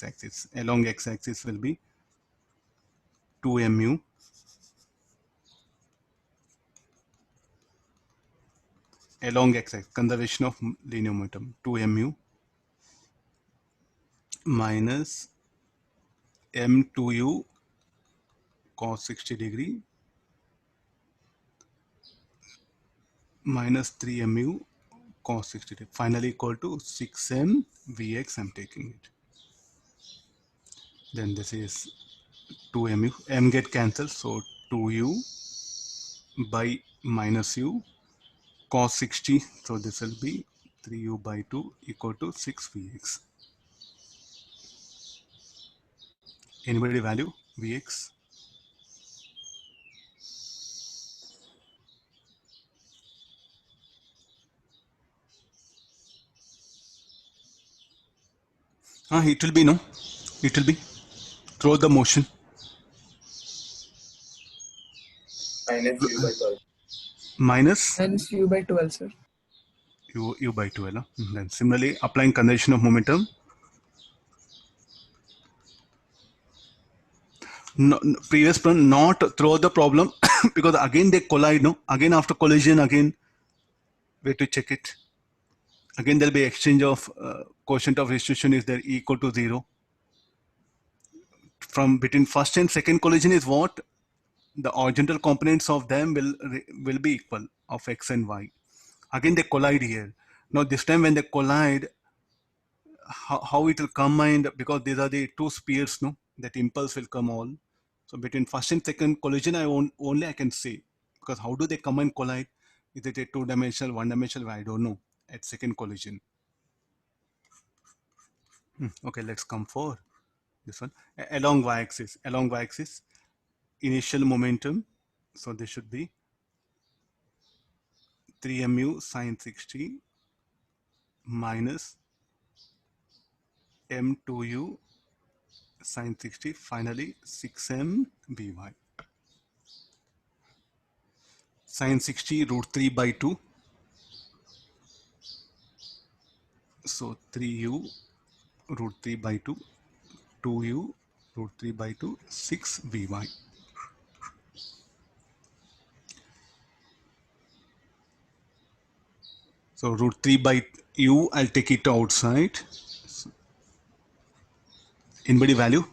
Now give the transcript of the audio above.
x-axis. Along x-axis will be 2 mu along x-axis, conservation of linear momentum, 2 mu minus m2u cos 60 degree minus 3 mu cos 60 degree, finally equal to 6m Vx. I'm taking it. Then this is 2 mu, m get cancelled, so 2u by minus u cos 60, so this will be 3u by 2 equal to 6 Vx. Anybody value Vx? It will be, no, it will be through the motion. Minus u by 12. Minus u by 12, sir. u by 12. Then similarly, applying conservation of momentum. No, previous problem, not throughout the problem because again they collide, no? Again after collision, again we have to check it. Again there will be exchange of quotient of restitution is there equal to 0. From between first and second collision is what? The horizontal components of them will be equal of x and y. Again they collide here. Now this time when they collide, how it will combine, because these are the two spheres, no? That impulse will come all. So between first and second collision, only I can say, because how do they come and collide? Is it a two-dimensional, one-dimensional? I don't know. At second collision. Okay, let's come for this one. Along y-axis. Along y-axis, initial momentum. So this should be 3 mu sine 60 minus m2u sine 60, finally 6m by. Sine 60 root 3 by 2. So 3u root 3 by 2, 2u root 3 by 2, 6 by. So root 3 by u, I'll take it outside. So, anybody value?